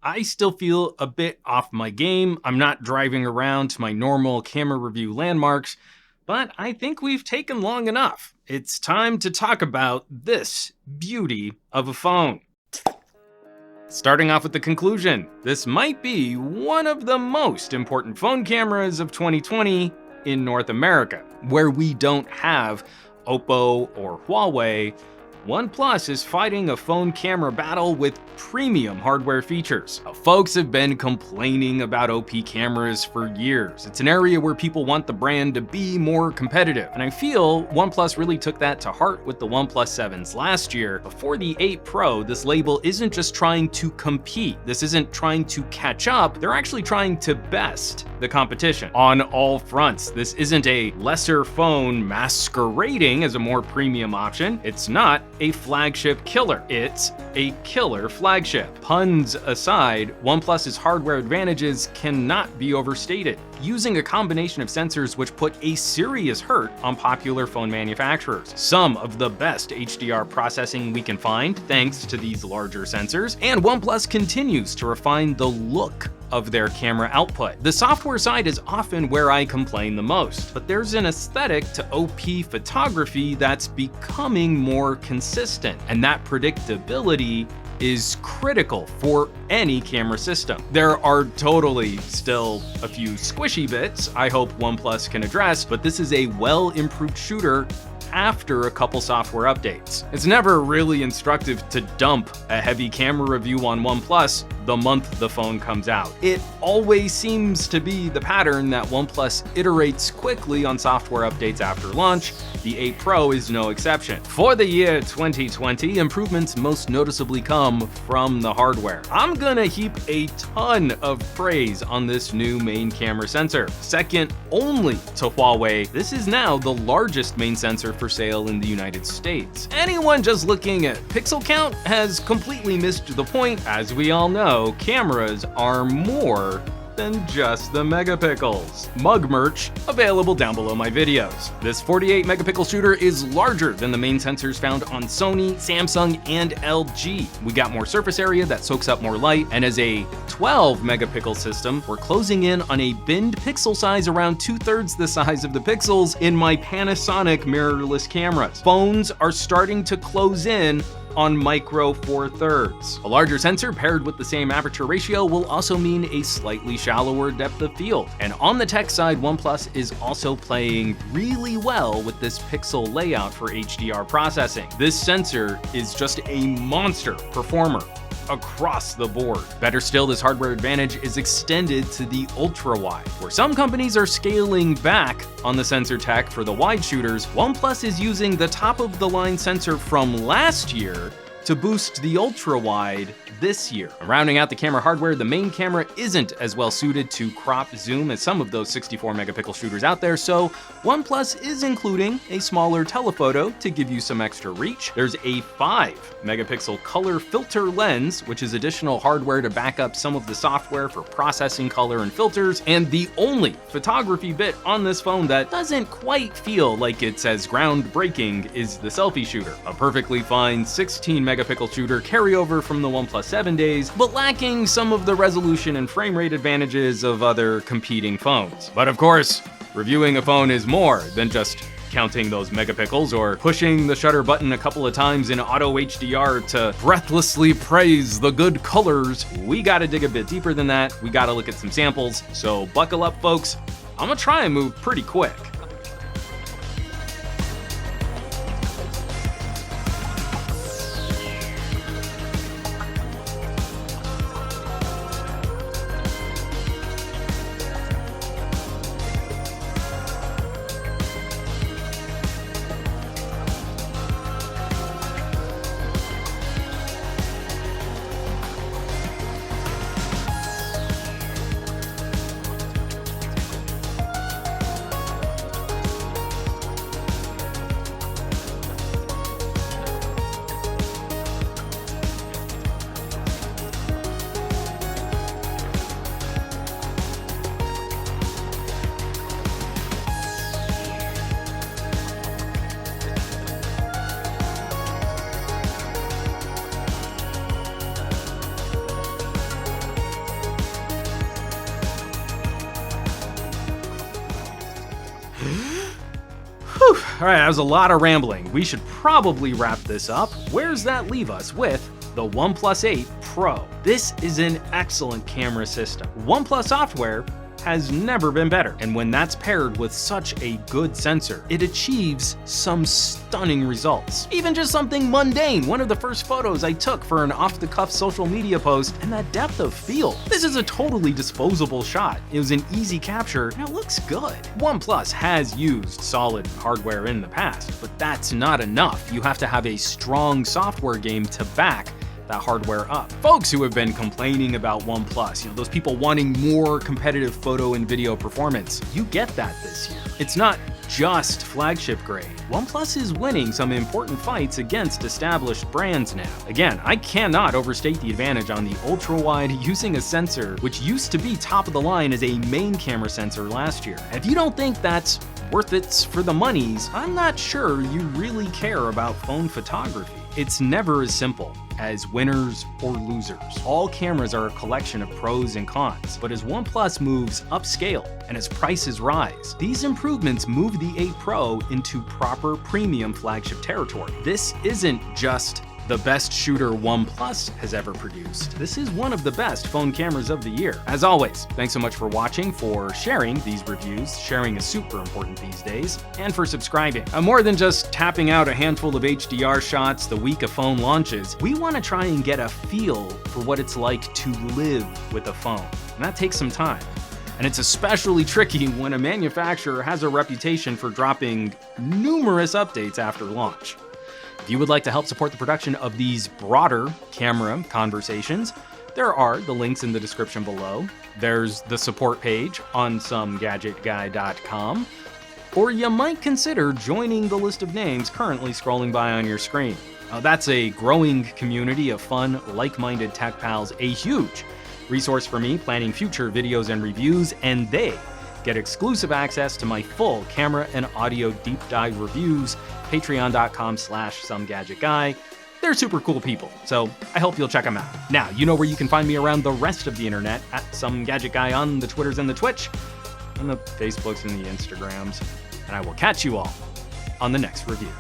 I still feel a bit off my game. I'm not driving around to my normal camera review landmarks, but I think we've taken long enough. It's time to talk about this beauty of a phone. Starting off with the conclusion, this might be one of the most important phone cameras of 2020 in North America, where we don't have Oppo or Huawei. OnePlus is fighting a phone camera battle with premium hardware features. Folks have been complaining about OP cameras for years. It's an area where people want the brand to be more competitive, and I feel OnePlus really took that to heart with the OnePlus 7s last year. Before the 8 Pro, this label isn't just trying to compete. This isn't trying to catch up. They're actually trying to best the competition on all fronts. This isn't a lesser phone masquerading as a more premium option. It's not a flagship killer. It's a killer flagship. Puns aside, OnePlus's hardware advantages cannot be overstated. Using a combination of sensors which put a serious hurt on popular phone manufacturers. Some of the best HDR processing we can find thanks to these larger sensors, and OnePlus continues to refine the look of their camera output. The software side is often where I complain the most, but there's an aesthetic to OP photography that's becoming more consistent, and that predictability is critical for any camera system. There are totally still a few squishy bits I hope OnePlus can address, but this is a well-improved shooter after a couple software updates. It's never really instructive to dump a heavy camera review on OnePlus the month the phone comes out. It always seems to be the pattern that OnePlus iterates quickly on software updates after launch. The 8 Pro is no exception. For the year 2020, improvements most noticeably come from the hardware. I'm gonna heap a ton of praise on this new main camera sensor. Second only to Huawei, this is now the largest main sensor for sale in the United States. Anyone just looking at pixel count has completely missed the point. As we all know, cameras are more than just the megapixels. Mug merch available down below my videos. This 48 megapixel shooter is larger than the main sensors found on Sony, Samsung, and LG. We got more surface area that soaks up more light, and as a 12 megapixel system, we're closing in on a binned pixel size around 2/3 the size of the pixels in my Panasonic mirrorless cameras. Phones are starting to close in on micro 4/3. A larger sensor paired with the same aperture ratio will also mean a slightly shallower depth of field. And on the tech side, OnePlus is also playing really well with this pixel layout for HDR processing. This sensor is just a monster performer across the board. Better still, this hardware advantage is extended to the ultra-wide. Where some companies are scaling back on the sensor tech for the wide shooters, OnePlus is using the top-of-the-line sensor from last year to boost the ultra-wide this year. Rounding out the camera hardware, the main camera isn't as well suited to crop zoom as some of those 64 megapixel shooters out there, so OnePlus is including a smaller telephoto to give you some extra reach. There's a 5 megapixel color filter lens, which is additional hardware to back up some of the software for processing color and filters, and the only photography bit on this phone that doesn't quite feel like it's as groundbreaking is the selfie shooter. A perfectly fine 16 megapixel shooter carryover from the OnePlus 7 days, but lacking some of the resolution and frame rate advantages of other competing phones. But of course, reviewing a phone is more than just counting those megapixels or pushing the shutter button a couple of times in auto HDR to breathlessly praise the good colors. We gotta dig a bit deeper than that. We gotta look at some samples. So buckle up, folks. I'm gonna try and move pretty quick. All right, that was a lot of rambling. We should probably wrap this up. Where's that leave us with the OnePlus 8 Pro? This is an excellent camera system. OnePlus software has never been better, and when that's paired with such a good sensor, it achieves some stunning results. Even just something mundane, one of the first photos I took for an off-the-cuff social media post, and that depth of field. This is a totally disposable shot. It was an easy capture, and it looks good. OnePlus has used solid hardware in the past, but that's not enough. You have to have a strong software game to back that hardware up. Folks who have been complaining about OnePlus, those people wanting more competitive photo and video performance, you get that this year. It's not just flagship grade. OnePlus is winning some important fights against established brands now. Again, I cannot overstate the advantage on the ultra-wide using a sensor which used to be top of the line as a main camera sensor last year. If you don't think that's worth it for the monies, I'm not sure you really care about phone photography. It's never as simple as winners or losers. All cameras are a collection of pros and cons, but as OnePlus moves upscale and as prices rise, these improvements move the 8 Pro into proper premium flagship territory. This isn't just the best shooter OnePlus has ever produced. This is one of the best phone cameras of the year. As always, thanks so much for watching, for sharing these reviews. Sharing is super important these days, and for subscribing. More than just tapping out a handful of HDR shots the week a phone launches, we want to try and get a feel for what it's like to live with a phone, and that takes some time. And it's especially tricky when a manufacturer has a reputation for dropping numerous updates after launch. If you would like to help support the production of these broader camera conversations, there are the links in the description below. There's the support page on SomeGadgetGuy.com, or you might consider joining the list of names currently scrolling by on your screen. That's a growing community of fun, like-minded tech pals, a huge resource for me planning future videos and reviews, and they get exclusive access to my full camera and audio deep dive reviews, patreon.com/SomeGadgetGuy. They're super cool people, so I hope you'll check them out. Now, you know where you can find me around the rest of the internet, at SomeGadgetGuy on the Twitters and the Twitch, and the Facebooks and the Instagrams, and I will catch you all on the next review.